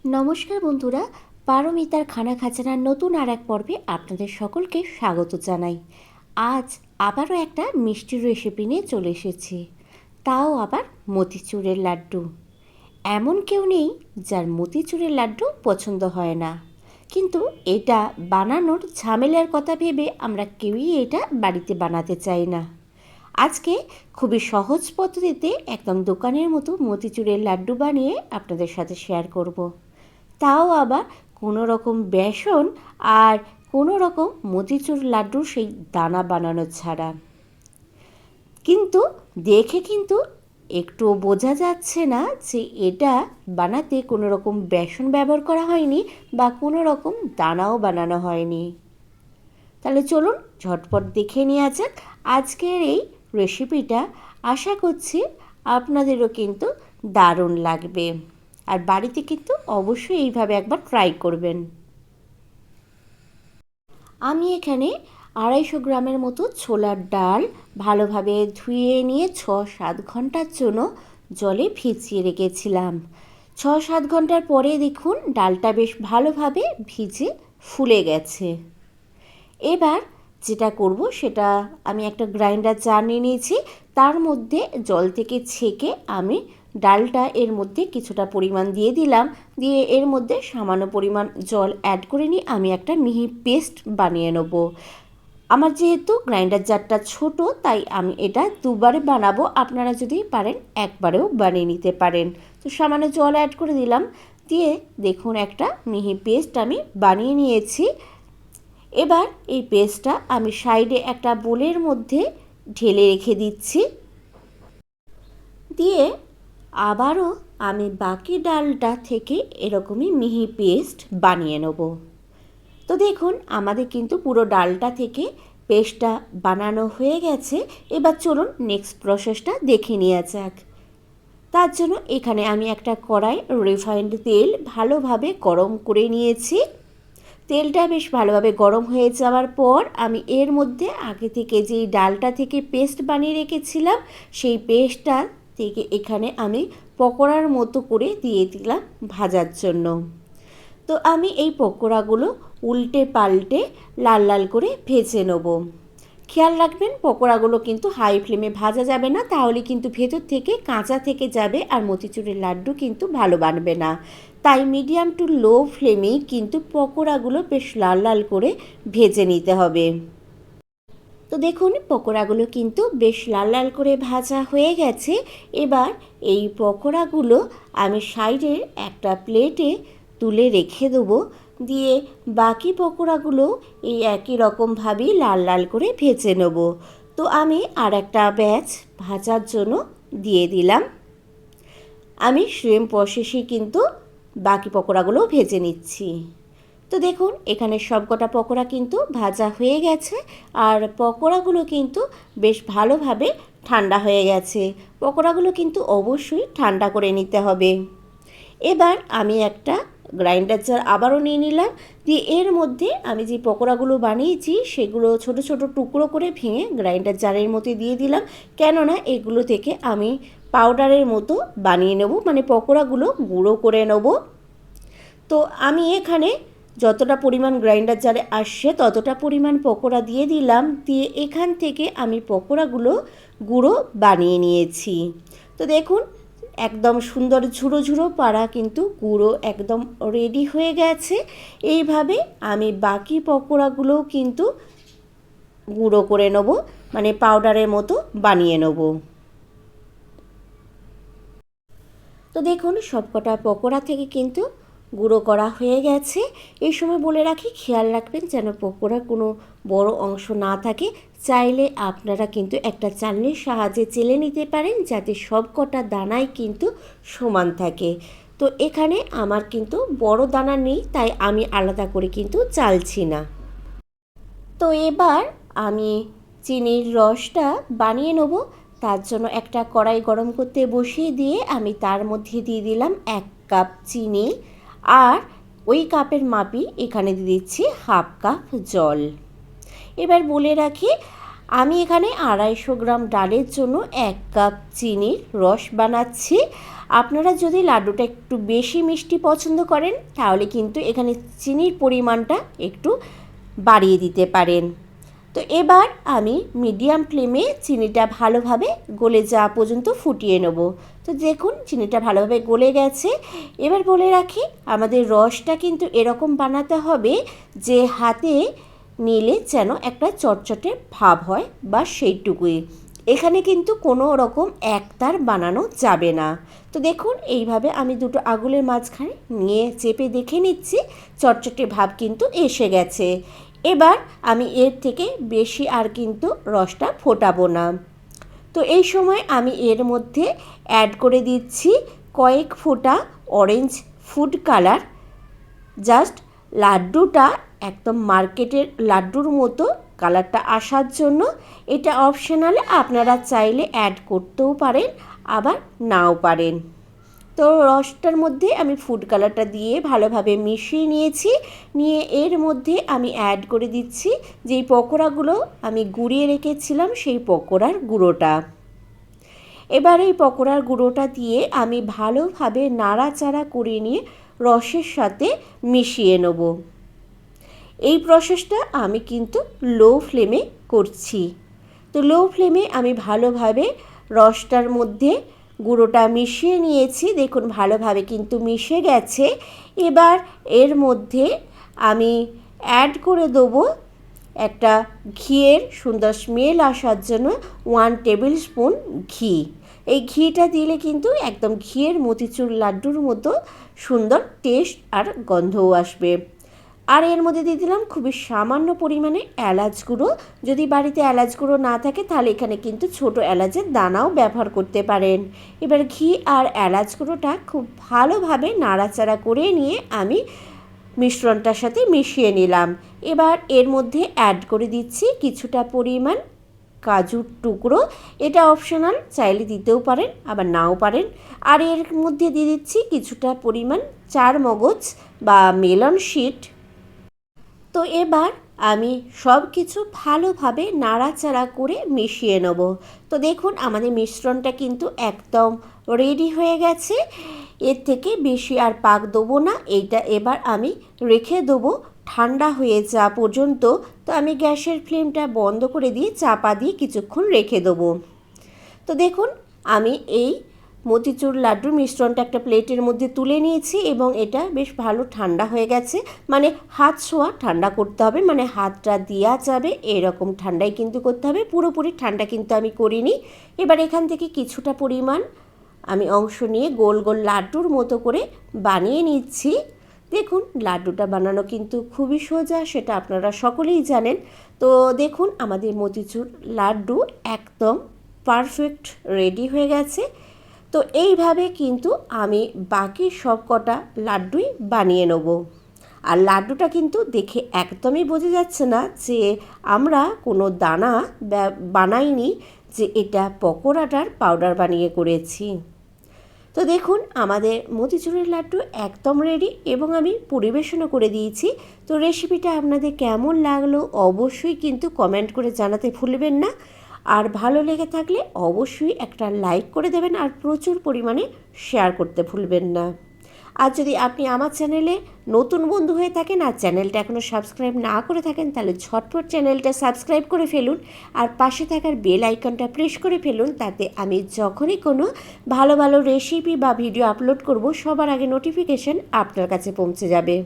নমস্কার বন্ধুরা, পারমিতার খানা খাজানার নতুন আর এক পর্বে আপনাদের সকলকে স্বাগত জানাই। আজ আবারও একটা মিষ্টির রেসিপি নিয়ে চলে এসেছি, তাও আবার মতিচুরের লাড্ডু। এমন কেউ নেই যার মতিচুরের লাড্ডু পছন্দ হয় না, কিন্তু এটা বানানোর ঝামেলার কথা ভেবে আমরা কেউই এটা বাড়িতে বানাতে চাই না। আজকে খুবই সহজ পদ্ধতিতে একদম দোকানের মতো মতিচুরের লাড্ডু বানিয়ে আপনাদের সাথে শেয়ার করব। তাও আবার কোনো রকম বেসন আর কোনো রকম মতিচুর লাড্ডুর সেই দানা বানানো ছাড়া। কিন্তু দেখে কিন্তু একটুও বোঝা যাচ্ছে না যে এটা বানাতে কোনো রকম বেসন ব্যবহার করা হয়নি বা কোনো রকম দানাও বানানো হয়নি। তাহলে চলুন ঝটপট দেখে নেওয়া যাক আজকের এই রেসিপিটা। আশা করছি আপনাদেরও কিন্তু দারুণ লাগবে, আর বাড়িতে কিন্তু অবশ্যই এইভাবে একবার ট্রাই করবেন। আমি এখানে 250 গ্রামের মতো ছোলার ডাল ভালোভাবে ধুয়ে নিয়ে 6-7 ঘন্টার জন্য জলে ভিজিয়ে রেখেছিলাম। 6-7 ঘন্টার পরে দেখুন ডালটা বেশ ভালোভাবে ভিজে ফুলে গেছে। এবার যেটা করব সেটা, আমি একটা গ্রাইন্ডার জার নিয়ে নিয়েছি, তার মধ্যে জল থেকে ছেঁকে আমি ডালটা এর মধ্যে কিছুটা পরিমাণ দিয়ে দিলাম, দিয়ে এর মধ্যে সামান্য পরিমাণ জল অ্যাড করে নিয়ে আমি একটা মিহি পেস্ট বানিয়ে নেব। আমার যেহেতু গ্রাইন্ডার জারটা ছোট, তাই আমি এটা দুবারে বানাবো, আপনারা যদি পারেন একবারেও বানিয়ে নিতে পারেন। তো সামান্য জল অ্যাড করে দিলাম, দিয়ে দেখুন একটা মিহি পেস্ট আমি বানিয়ে নিয়েছি। এবার এই পেস্টটা আমি সাইডে একটা বোলের মধ্যে ঢেলে রেখে দিচ্ছি, দিয়ে আবারও আমি বাকি ডালটা থেকে এরকমই মিহি পেস্ট বানিয়ে নেব। তো দেখুন আমাদের কিন্তু পুরো ডালটা থেকে পেস্টটা বানানো হয়ে গেছে। এবার চলুন নেক্সট প্রসেসটা দেখে নেওয়া যাক। তার জন্য এখানে আমি একটা কড়াই রিফাইন্ড তেল ভালোভাবে গরম করে নিয়েছি। তেলটা বেশ ভালোভাবে গরম হয়ে যাওয়ার পর আমি এর মধ্যে আগে থেকে যেই ডালটা থেকে পেস্ট বানিয়ে রেখেছিলাম সেই পেস্টটা থেকে এখানে আমি পকোড়ার মতো করে দিয়ে দিলাম ভাজার জন্য। তো আমি এই পকোড়াগুলো উল্টে পাল্টে লাল লাল করে ভেজে নেব। খেয়াল রাখবেন পকোড়াগুলো কিন্তু হাই ফ্লেমে ভাজা যাবে না, তাহলে কিন্তু ভেতর থেকে কাঁচা থেকে যাবে আর মতিচুরের লাড্ডু কিন্তু ভালো বানবে না। তাই মিডিয়াম টু লো ফ্লেমেই কিন্তু পকোড়াগুলো বেশ লাল লাল করে ভেজে নিতে হবে। তো দেখুন পকোড়াগুলো কিন্তু বেশ লাল লাল করে ভাজা হয়ে গেছে। এবার এই পকোড়াগুলো আমি সাইডের একটা প্লেটে তুলে রেখে দেবো, দিয়ে বাকি পকোড়াগুলো এই একই রকমভাবেই লাল লাল করে ভেজে নেব। তো আমি আর একটা ব্যাচ ভাজার জন্য দিয়ে দিলাম। আমি সেম প্রসেসেই কিন্তু বাকি পকোড়াগুলো ভেজে নিচ্ছি। তো দেখুন এখানে সবকটা পকোড়া কিন্তু ভাজা হয়ে গেছে, আর পকোড়াগুলো কিন্তু বেশ ভালোভাবে ঠান্ডা হয়ে গেছে। পকোড়াগুলো কিন্তু অবশ্যই ঠান্ডা করে নিতে হবে। এবার আমি একটা গ্রাইন্ডার জার আবারও নিয়ে নিলাম, দিয়ে এর মধ্যে আমি যে পকোড়াগুলো বানিয়েছি সেগুলো ছোট ছোট টুকরো করে ভেঙে গ্রাইন্ডার জারের মধ্যে দিয়ে দিলাম, কেননা এগুলো থেকে আমি পাউডারের মতো বানিয়ে নেব, মানে পকোড়াগুলো গুঁড়ো করে নেব। তো আমি এখানে যতটা পরিমাণ গ্রাইন্ডার জারে আসছে ততটা পরিমাণ পকোড়া দিয়ে দিলাম, দিয়ে এখান থেকে আমি পকোড়াগুলো গুঁড়ো বানিয়ে নিয়েছি। তো দেখুন একদম সুন্দর ঝুড়ো ঝুড়ো পাড়া কিন্তু গুঁড়ো একদম রেডি হয়ে গেছে। এইভাবে আমি বাকি পকোড়াগুলোও কিন্তু গুঁড়ো করে নেব, মানে পাউডারের মতো বানিয়ে নেব। তো দেখুন সবকটা পকোড়া থেকে কিন্তু গুঁড়ো করা হয়ে গেছে। এই সময় বলে রাখি খেয়াল রাখবেন যেন পকোড়ার কোনো বড় অংশ না থাকে। চাইলে আপনারা কিন্তু একটা চালনির সাহায্যে চেলে নিতে পারেন, যাতে সবকটা দানাই কিন্তু সমান থাকে। তো এখানে আমার কিন্তু বড় দানা নেই, তাই আমি আলাদা করে কিন্তু চালছি না। তো এবার আমি চিনির রসটা বানিয়ে নেব। তার জন্য একটা কড়াই গরম করতে বসিয়ে দিয়ে আমি তার মধ্যে দিয়ে দিলাম 1 কাপ চিনি, আর ওই কাপের মাপই এখানে দিয়ে দিচ্ছি 1/2 কাপ জল। এবার বলে রাখি আমি এখানে 250 গ্রাম ডালের জন্য 1 কাপ চিনির রস বানাচ্ছি। আপনারা যদি লাড্ডুটা একটু বেশি মিষ্টি পছন্দ করেন তাহলে কিন্তু এখানে চিনির পরিমাণটা একটু বাড়িয়ে দিতে পারেন। তো এবার আমি মিডিয়াম ফ্লেমে চিনিটা ভালোভাবে গলে যাওয়া পর্যন্ত ফুটিয়ে নেব। তো দেখুন চিনিটা ভালোভাবে গলে গেছে। এবার বলে রাখি, আমাদের রসটা কিন্তু এরকম বানাতে হবে যে হাতে নিলে যেন একটা চটচটে ভাব হয়, বা সেইটুকুই। এখানে কিন্তু কোনো রকম একতার বানানো যাবে না। তো দেখুন এইভাবে আমি দুটো আঙুলের মাঝখানে নিয়ে চেপে দেখে নিচ্ছি, চটচটে ভাব কিন্তু এসে গেছে। এবার আমি এর থেকে বেশি আর কিন্তু রসটা ফোটাবো না। তো এই সময় আমি এর মধ্যে অ্যাড করে দিচ্ছি কয়েক ফোঁটা অরেঞ্জ ফুড কালার, জাস্ট লাড্ডুটা একদম মার্কেটের লাড্ডুর মতো কালারটা আসার জন্য। এটা অপশনাল, আপনারা চাইলে অ্যাড করতেও পারেন আবার নাও পারেন। তো রসটার মধ্যে আমি ফুড কালারটা দিয়ে ভালোভাবে মিশিয়ে নিয়েছি। নিয়ে এর মধ্যে আমি অ্যাড করে দিচ্ছি যেই পকোড়াগুলো আমি গুঁড়িয়ে রেখেছিলাম সেই পকোড়ার গুঁড়োটা। এবার এই পকোড়ার গুঁড়োটা দিয়ে আমি ভালোভাবে নাড়াচাড়া করে নিয়ে রসের সাথে মিশিয়ে নেব। এই প্রসেসটা আমি কিন্তু লো ফ্লেমে করছি। তো লো ফ্লেমে আমি ভালোভাবে রসটার মধ্যে গুঁড়োটা মিশিয়ে নিয়েছি। দেখুন ভালোভাবে কিন্তু মিশে গেছে। এবার এর মধ্যে আমি অ্যাড করে দেবো একটা ঘিয়ের সুন্দর স্মেল আসার জন্য 1 টেবিল স্পুন ঘি। এই ঘিটা দিলে কিন্তু একদম ঘিয়ের মতিচুর লাড্ডুর মতো সুন্দর টেস্ট আর গন্ধও আসবে। আর এর মধ্যে দিয়ে দিলাম খুবই সামান্য পরিমাণে এলাচ গুঁড়ো। যদি বাড়িতে এলাচ গুঁড়ো না থাকে তাহলে এখানে কিন্তু ছোটো এলাচের দানাও ব্যবহার করতে পারেন। এবার ঘি আর এলাচ গুঁড়োটা খুব ভালোভাবে নাড়াচাড়া করে নিয়ে আমি মিশ্রণটার সাথে মিশিয়ে নিলাম। এবার এর মধ্যে অ্যাড করে দিচ্ছি কিছুটা পরিমাণ কাজুর টুকরো। এটা অপশনাল, চাইলে দিতেও পারেন আবার নাও পারেন। আর এর মধ্যে দিয়ে দিচ্ছি কিছুটা পরিমাণ চার মগজ বা মেলন শিট। তো এবার আমি সব কিছু ভালোভাবে নাড়াচাড়া করে মিশিয়ে নেব। তো দেখুন আমাদের মিশ্রণটা কিন্তু একদম রেডি হয়ে গেছে। এর থেকে বেশি আর পাক দেবো না। এইটা এবার আমি রেখে দেবো ঠান্ডা হয়ে যাওয়া পর্যন্ত। তো আমি গ্যাসের ফ্লেমটা বন্ধ করে দিয়ে চাপা দিয়ে কিছুক্ষণ রেখে দেবো। তো দেখুন আমি এই মতিচুর লাড্ডুর মিশ্রণটা একটা প্লেটের মধ্যে তুলে নিয়েছি এবং এটা বেশ ভালো ঠান্ডা হয়ে গেছে। মানে হাত ছোঁয়া ঠান্ডা করতে হবে, মানে হাতটা দেওয়া যাবে এরকম ঠান্ডাই কিন্তু করতে হবে। পুরোপুরি ঠান্ডা কিন্তু আমি করিনি। এবার এখান থেকে কিছুটা পরিমাণ আমি অংশ নিয়ে গোল গোল লাড্ডুর মতো করে বানিয়ে নিচ্ছি। দেখুন লাড্ডুটা বানানো কিন্তু খুবই সোজা, সেটা আপনারা সকলেই জানেন। তো দেখুন আমাদের মতিচুর লাড্ডু একদম পারফেক্ট রেডি হয়ে গেছে। তো এইভাবে কিন্তু আমি বাকি সব কটা লাড্ডুই বানিয়ে নেব। আর লাড্ডুটা কিন্তু দেখে একদমই বোঝা যাচ্ছে না যে আমরা কোনো দানা বানাইনি, যে এটা পকোড়াটার পাউডার বানিয়ে করেছি। তো দেখুন আমাদের মতিচুরের লাড্ডু একদম রেডি এবং আমি পরিবেশনও করে দিয়েছি। তো রেসিপিটা আপনাদের কেমন লাগলো অবশ্যই কিন্তু কমেন্ট করে জানাতে ভুলবেন না। আর ভালো লেগে থাকলে অবশ্যই একটা লাইক করে দেবেন আর প্রচুর পরিমাণে শেয়ার করতে ভুলবেন না। আর যদি আপনি আমার চ্যানেলে নতুন বন্ধু হয়ে থাকেন আর চ্যানেলটা এখনও সাবস্ক্রাইব না করে থাকেন তাহলে ঝটপট চ্যানেলটা সাবস্ক্রাইব করে ফেলুন আর পাশে থাকার বেল আইকনটা প্রেস করে ফেলুন। তাতে আমি যখনই কোনো ভালো ভালো রেসিপি বা ভিডিও আপলোড করব সবার আগে নোটিফিকেশন আপনার কাছে পৌঁছে যাবে।